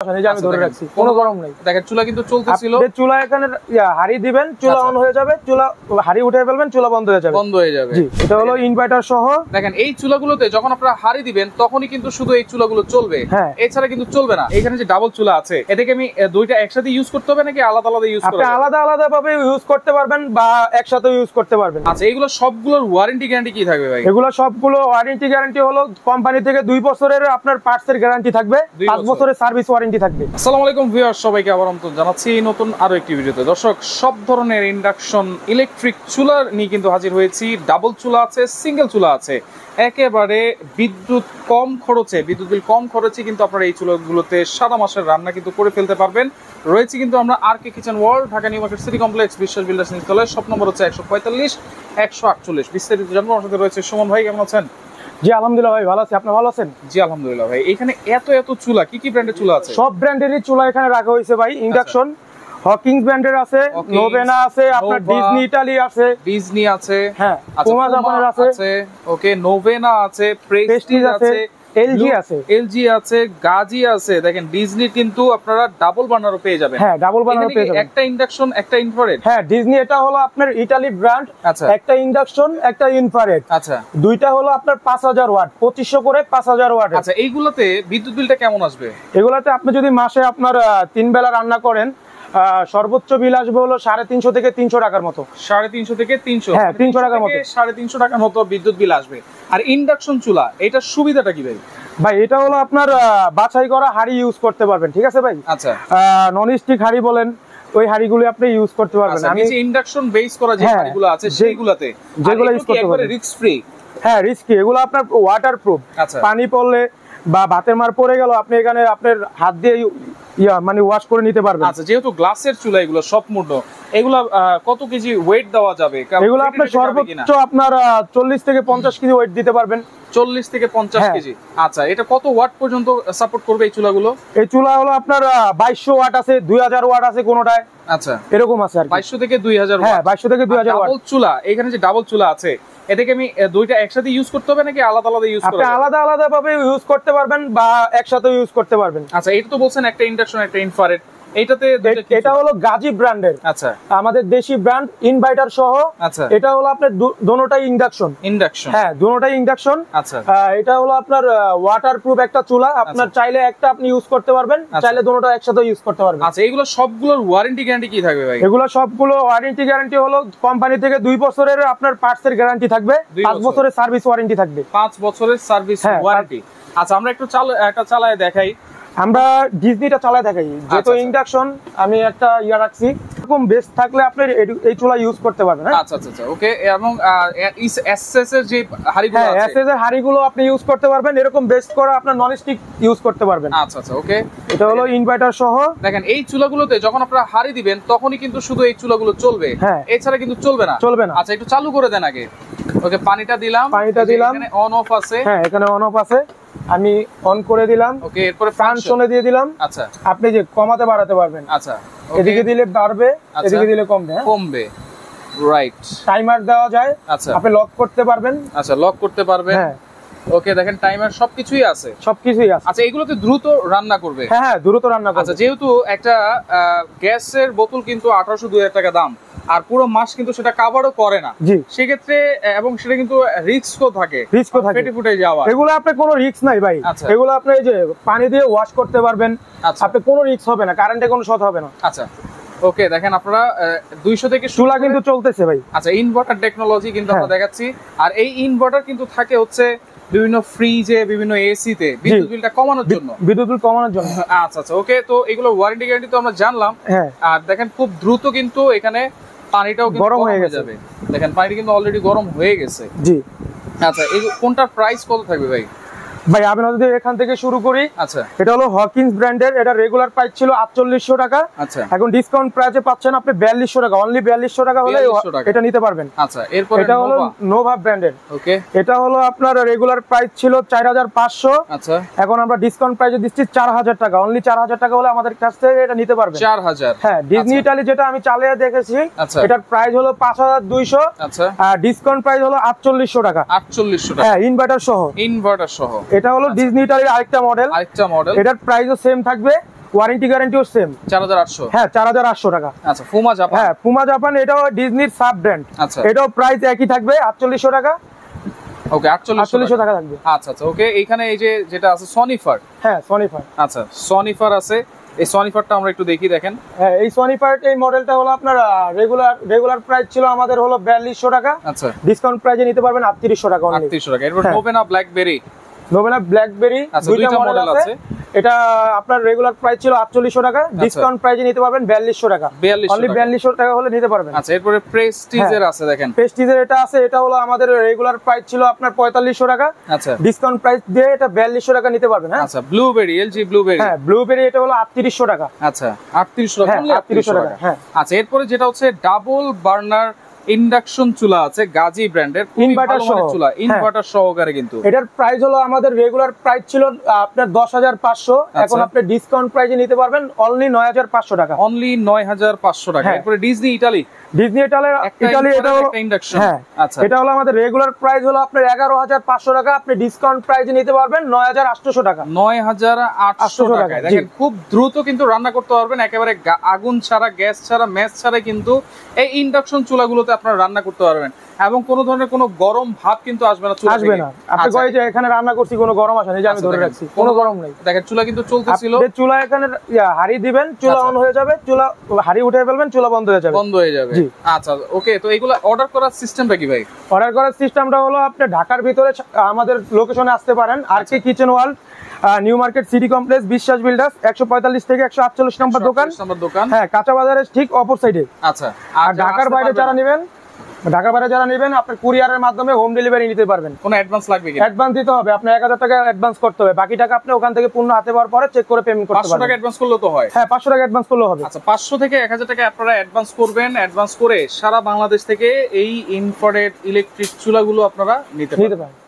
আমি ধরে রাখছি, কোনো গরম নাই। দেখেন চুলা কিন্তু চলতেছিল, চুলা এখানে হাড়ি দিবেন, চুলা অন হয়ে যাবে, চুলা হাড়ি উঠে ফেলবেন, চুলা বন্ধ হয়ে যাবে। জি, এটা হলো ইনভার্টার সহ। দেখেন এই চুলাগুলোতে যখন আপনারা হাড়ি দিবেন তখনই কিন্তু শুধু এই চুলাগুলো চলবে, এছাড়া কিন্তু চলবে না। এখানে যে ডাবল চুলা আছে, এটাকে আমি দুইটা একসাথে ইউজ করতে হবে নাকি আলাদা আলাদা ইউজ করতে হবে? আপনি আলাদা আলাদা ভাবে ইউজ করতে পারবেন বা একসাথে ইউজ করতে পারবেন। আচ্ছা, এগুলো সবগুলোর ওয়ারেন্টি গ্যারান্টি কি থাকবে ভাই? এগুলো সবগুলো ওয়ারেন্টি গ্যারান্টি হলো কোম্পানি থেকে 2 বছরের আপনার পার্টস এর গ্যারান্টি থাকবে, 5 বছরের সার্ভিস ওয়ারেন্টি থাকবে। আসসালামু আলাইকুম ভিউয়ার্স, সবাইকে আবার আমন্ত্রণ জানাচ্ছি নতুন আরো একটি ভিডিওতে। দর্শক, সব ধরনের ইন্ডাকশন ইলেকট্রিক চুলা নিয়ে কিন্তু হাজির হয়েছি। ডাবল চুলা আছে, সিঙ্গেল চুলা আছে, একেবারে বিদ্যুৎ বিল কম খরচে কিন্তু আপনারা এই চুলাগুলোতে সারা মাসের রান্না কিন্তু করে ফেলতে পারবেন। রয়েছে কিন্তু আমরা RK kitchen world, Dhaka new market city complex, Biswas builders নিচতলায়, শপ নম্বর হচ্ছে 145 148। বিস্তারিত জানবো, আমার সাথে রয়েছে সুমন ভাই। কেমন আছেন? জি আলহামদুলিল্লাহ ভাই, ভালো আছি। আপনি ভালো আছেন? জি আলহামদুলিল্লাহ ভাই। এখানে এত চুলা, কি ব্র্যান্ডের চুলা আছে? সব ব্র্যান্ডেরই চুলা এখানে রাখা হয়েছে ভাই। ইন্ডাকশন হকিংস ব্র্যান্ডের আছে, নোভেনা আছে, আপনার ডিজনি ইতালি আছে, ডিজনি আছে, হ্যাঁ, পুমা জাপানের আছে, ওকে, নোভেনা আছে, প্রেস্টিজ আছে, এলজি আছে, আছে, গাজি আছে। দেখেন ডিজনি কিন্তু আপনারা ডাবল বার্নারও পেয়ে যাবেন। হ্যাঁ, ডাবল বার্নার পেয়ে যাবেন। একটা ইন্ডাকশন, একটা ইনফ্রারেড। হ্যাঁ, ডিজনি এটা হলো আপনার ইতালি ব্র্যান্ড। আচ্ছা, একটা ইন্ডাকশন, একটা ইনফ্রারেড। আচ্ছা, দুইটা হলো আপনার 5000 ওয়াট, 2500 করে 5000 ওয়াট। আচ্ছা, এইগুলোতে বিদ্যুৎ বিলটা কেমন আসবে? এগুলাতে আপনি যদি মাসে আপনার 3 বেলা রান্না করেন, সর্বোচ্চ বিল আসবে হলো 350 থেকে 300 টাকার মতো। 350 থেকে 300, হ্যাঁ, 300 টাকার মতো, 350 টাকার মতো বিদ্যুৎ বিল আসবে। আর ইন্ডাকশন চুলা, এটার সুবিধাটা কি ভাই? ভাই এটা হলো আপনার বাছাই করা হাড়ি ইউজ করতে পারবেন, ঠিক আছে ভাই? আচ্ছা, নন স্টিক হাড়ি বলেন, ওই হাড়িগুলো আপনি ইউজ করতে পারবেন। আমি যে ইন্ডাকশন বেস করা যে হাড়িগুলো আছে সেইগুলাতে যেগুলো ইউজ করতে পারবেন, রিস্ক ফ্রি। হ্যাঁ, রিস্কি। এগুলো আপনার ওয়াটারপ্রুফ। পানি পড়লে বা ভাতের মার পড়ে গেল, আপনি এখানে আপনার হাত দিয়ে মানে ওয়াশ করে নিতে পারবেন। আচ্ছা, যেহেতু গ্লাসের চুলা এগুলো সম্পূর্ণ, এগুলা কত কেজি ওয়েট দেওয়া যাবে? এগুলো আপনার সর্বোচ্চ আপনার 40 থেকে 50 কেজি ওয়েট দিতে পারবেন। 40 থেকে 50 কেজি। আচ্ছা, এটা কত ওয়াট পর্যন্ত সাপোর্ট করবে এই চুলাগুলো? এই চুলা হলো আপনার 2200 ওয়াট আছে, 2000 ওয়াট আছে কোনটায়। আচ্ছা, এরকম আছে আর 2200 থেকে 2000 ওয়াট। হ্যাঁ, 2200 থেকে 2000 ওয়াট। ডাবল চুলা, এখানে যে ডাবল চুলা আছে, এটাকে আমি দুইটা একসাথে ইউজ করতে হবে নাকি আলাদা আলাদা ইউজ করতে হবে? আপনি আলাদা আলাদা ভাবে ইউজ করতে পারবেন বা একসাথে ইউজ করতে পারবেন। আচ্ছা, এটা তো বলছেন একটা ইন্ডাকশন, একটা ইনফ্রারেড। এটা হলো গাজি ব্র্যান্ডের। আচ্ছা, আমাদের দেশি ব্র্যান্ড, ইনভার্টার সহ। আচ্ছা, এটা হলো আপনার দোনোটাই ইন্ডাকশন। হ্যাঁ, দোনোটাই ইন্ডাকশন। আচ্ছা, এটা হলো আপনার ওয়াটারপ্রুফ একটা চুলা। আপনার চাইলে একটা আপনি ইউজ করতে পারবেন, চাইলে দোনোটা একসাথে ইউজ করতে পারবেন। আচ্ছা, এগুলো সবগুলোর ওয়ারেন্টি গ্যারান্টি কি থাকবে ভাই? এগুলো সবগুলো ওয়ারেন্টি গ্যারান্টি হলো কোম্পানি থেকে 2 বছরের আপনার পার্টস এর গ্যারান্টি থাকবে, 5 বছরের সার্ভিস ওয়ারেন্টি থাকবে। 5 বছরের সার্ভিস ওয়ারেন্টি। আচ্ছা, আমরা একটু একটা চালায় দেখাই। আমরা ডিজনিটা চালায় দেখাই। যেহেতু ইন্ডাকশন, আমি একটা রাখছি। এরকম বেস্ট থাকলে আপনি এই চুলা ইউজ করতে পারবেন। আচ্ছা আচ্ছা আচ্ছা, ওকে। এবং এসএস এর যে হাড়িগুলো আছে, এসএস এর হাড়িগুলো আপনি ইউজ করতে পারবেন। এরকম বেস্ট করা আপনার নন স্টিক ইউজ করতে পারবেন। আচ্ছা আচ্ছা, ওকে। এটা হলো ইনভার্টার সহ। দেখেন এই চুলাগুলোতে যখন আপনারা হাড়ি দিবেন তখনই কিন্তু শুধু এই চুলাগুলো চলবে, এছাড়া কিন্তু চলবে না। আচ্ছা, একটু চালু করে দেন আগে। ওকে, পানিটা দিলাম। এখানে অন অফ আছে। হ্যাঁ, এখানে অন অফ আছে। আমি অন করে দিলাম। ওকে, এরপরে ফাংশনে দিয়ে দিলাম। আচ্ছা, আপনি যে কমাতে বাড়াতে পারবেন। আচ্ছা, এদিকে দিলে বাড়বে, এদিকে দিলে কমবে। রাইট। টাইমার দেওয়া যায়। আচ্ছা, আপনি লক করতে পারবেন। আচ্ছা, লক করতে পারবেন। হ্যাঁ, ওকে। দেখেন টাইমার সবকিছুই আছে, সবকিছুই আছে। আচ্ছা, এগুলোতে দ্রুত রান্না করবে? হ্যাঁ, দ্রুত রান্না করবে। আচ্ছা, যেহেতু একটা গ্যাসের বোতল কিন্তু 1800-2000 টাকা দাম, আর পুরো মাস কিন্তু সেটা কভারও করে না সেক্ষেত্রে, এবং সেটা কিন্তু রিস্কও থাকে, ফেটে ফুটে যাওয়া। এগুলো আপনি কোনো রিস্ক নাই ভাই। এগুলো আপনি এই যে পানি দিয়ে ওয়াশ করতে পারবেন, আপনি কোনো রিস্ক হবে না, কারেন্টে কোনো শর্ট হবে না। আচ্ছা, ওকে। দেখেন আপনারা 200 থেকে চুলা কিন্তু চলতেছে ভাই। আচ্ছা, ইনভার্টার টেকনোলজি কিন্তু আমরা দেখাচ্ছি। আর এই ইনভার্টার কিন্তু থাকে হচ্ছে বিভিন্ন ফ্রিজে, বিভিন্ন এসিতে বিদ্যুৎ বিলটা কমানোর জন্য, আচ্ছা আচ্ছা, ওকে। তো এগুলো ওয়ারেন্টি গ্যারান্টি তো আমরা জানলাম। আর দেখেন খুব দ্রুত কিন্তু এখানে পানিটাও গরম হয়ে যাবে। দেখেন পানিটা কিন্তু অলরেডি গরম হয়ে গেছে। জি। আচ্ছা, এই কোনটার প্রাইস কত থাকবে ভাই? ভাই আমি যদি এখান থেকে শুরু করি। আচ্ছা, এটা হলো হকিংস ব্র্যান্ডের। এটা রেগুলার প্রাইস ছিল 4800 টাকা। আচ্ছা, এখন ডিসকাউন্ট প্রাইসে পাচ্ছেন আপনি 4200 টাকা। অনলি 4200 টাকা হলে এটা নিতে পারবেন। আচ্ছা, এরপর এটা হলো নোভা ব্র্যান্ডের। ওকে, এটা হলো আপনার রেগুলার প্রাইস ছিল 4500। আচ্ছা, এখন আমরা ডিসকাউন্ট প্রাইসে দিচ্ছি 4000 টাকা। অনলি 4000 টাকা হলে আমাদের কাছ থেকে এটা নিতে পারবেন। 4000। হ্যাঁ, ডিজনি ইতালি যেটা আমি চালিয়ে দেখেছি, এটার প্রাইস হলো 5200। আচ্ছা, আর ডিসকাউন্ট প্রাইস হলো 4800 টাকা। 4800 টাকা। হ্যাঁ, ইনভার্টার সহ। ইনভার্টার সহ। এটা হলো ডিজনি ইতালির আরেকটা মডেল। এটার প্রাইসও সেম থাকবে। ওয়ারেন্টি গ্যারান্টিও সেম 4800। হ্যাঁ 4800 টাকা। আচ্ছা পুমা জাপান। হ্যাঁ পুমা জাপান, এটাও ডিজনির সাব ব্র্যান্ড। আচ্ছা এটাও প্রাইস একই থাকবে 4800 টাকা। ওকে 4800 টাকা থাকবে। আচ্ছা আচ্ছা ওকে। এইখানে এই যে যেটা আছে সনিফার। হ্যাঁ সনিফার। আচ্ছা সনিফার আছে, এই সনিফারটা আমরা একটু দেখি। দেখেন হ্যাঁ এই সনিফার এই মডেলটা হলো আপনার রেগুলার প্রাইস ছিল আমাদের হলো 4200 টাকা। আচ্ছা ডিসকাউন্ট প্রাইসে নিতে পারবেন 3800 টাকা অনলি। 3800 টাকা। এরপর নোভেনা ব্ল্যাকবেরি। নোভেনা ব্ল্যাকবেরি দুইটা মডেল আছে। এটা আপনার রেগুলার প্রাইস ছিল 4800 টাকা, ডিসকাউন্ট প্রাইসে নিতে পারবেন 4200 টাকা। অনলি 4200 টাকা হলে নিতে পারবেন। আচ্ছা এরপরে প্রেস্টিজের আছে দেখেন। প্রেস্টিজের এটা আছে, এটা হলো আমাদের রেগুলার প্রাইস ছিল আপনার 4500 টাকা। আচ্ছা ডিসকাউন্ট প্রাইস দিয়ে এটা 4200 টাকা নিতে পারবেন। হ্যাঁ আচ্ছা ব্লুবেরি, এলজি ব্লুবেরি। হ্যাঁ ব্লুবেরি এটা হলো 3800 টাকা। আচ্ছা 3800 টাকা। 3800 টাকা। হ্যাঁ আচ্ছা এরপরে যেটা হচ্ছে ডাবল বার্নার ইন্ডাকশন চুলা আছে গাজী ব্র্যান্ডের, ইনভার্টার সহ চুলা, ইনভার্টার সহকারে। কিন্তু এটার প্রাইস হলো আমাদের রেগুলার প্রাইস ছিল আপনার 10500, এখন আপনি ডিসকাউন্ট প্রাইসে নিতে পারবেন অনলি 9500 টাকা। অনলি 9500 টাকা। এরপরে ডিজনি ইতালি। ডিজনি ইতালি এটা হলো ইন্ডাকশন। হ্যাঁ আচ্ছা এটা হলো আমাদের রেগুলার প্রাইস হলো আপনার 11500 টাকা, আপনি ডিসকাউন্ট প্রাইসে নিতে পারবেন 9800 টাকা। 9800 টাকা। দেখেন খুব দ্রুত কিন্তু রান্না করতে পারবেন, একেবারে আগুন ছাড়া, গ্যাস ছাড়া, ম্যাচ ছাড়া কিন্তু এই ইন্ডাকশন চুলাগুলোতে আপনারা রান্না করতে পারবেন, এবং কোনো ধরনের কোনো গরম ভাব কিন্তু আসবে না চুলা থেকে। আসবে না। আপনি কই যে এখানে রান্না করছি কোনো গরম আসে না, এই যে আমি ধরে রাখছি কোনো গরম নাই। দেখেন চুলা কিন্তু চলতেছিল। আপনি চুলা এখানে হাড়ি দিবেন, চুলা অন হয়ে যাবে, চুলা হাড়ি উঠে ফেলবেন, চুলা বন্ধ হয়ে যাবে। বন্ধ হয়ে যাবে। আচ্ছা ওকে। তো এগুলা অর্ডার করার সিস্টেমটা কি ভাই? অর্ডার করার সিস্টেমটা হলো আপনি ঢাকার ভিতরে আমাদের লোকেশনে আসতে পারেন। RK kitchen world, new market city complex, Biswas builders, 145 থেকে 148 নম্বর দোকান। হ্যাঁ কাঁচা বাজারের ঠিক অপর সাইডে। আচ্ছা আর ঢাকার বাইরে যারা নেবেন আপনার কুরিয়ারের মাধ্যমে হোম ডেলিভারি নিতে পারবেন। কোনো অ্যাডভান্স লাগবে কি? অ্যাডভান্স দিতে হবে, আপনি 1000 টাকা অ্যাডভান্স করতে হবে, বাকি টাকা আপনি ওখান থেকে পূর্ণ হাতে পাওয়ার পরে চেক করে পেমেন্ট করতে পারবেন। 500 টাকা অ্যাডভান্স করলে তো হয়? হ্যাঁ 500 টাকা অ্যাডভান্স করলে হবে। আচ্ছা 500 থেকে 1000 টাকা আপনারা অ্যাডভান্স করবেন। অ্যাডভান্স করে সারা বাংলাদেশ থেকে এই ইনফ্রারেড ইলেকট্রিক চুলাগুলো আপনারা নিতে পারবেন।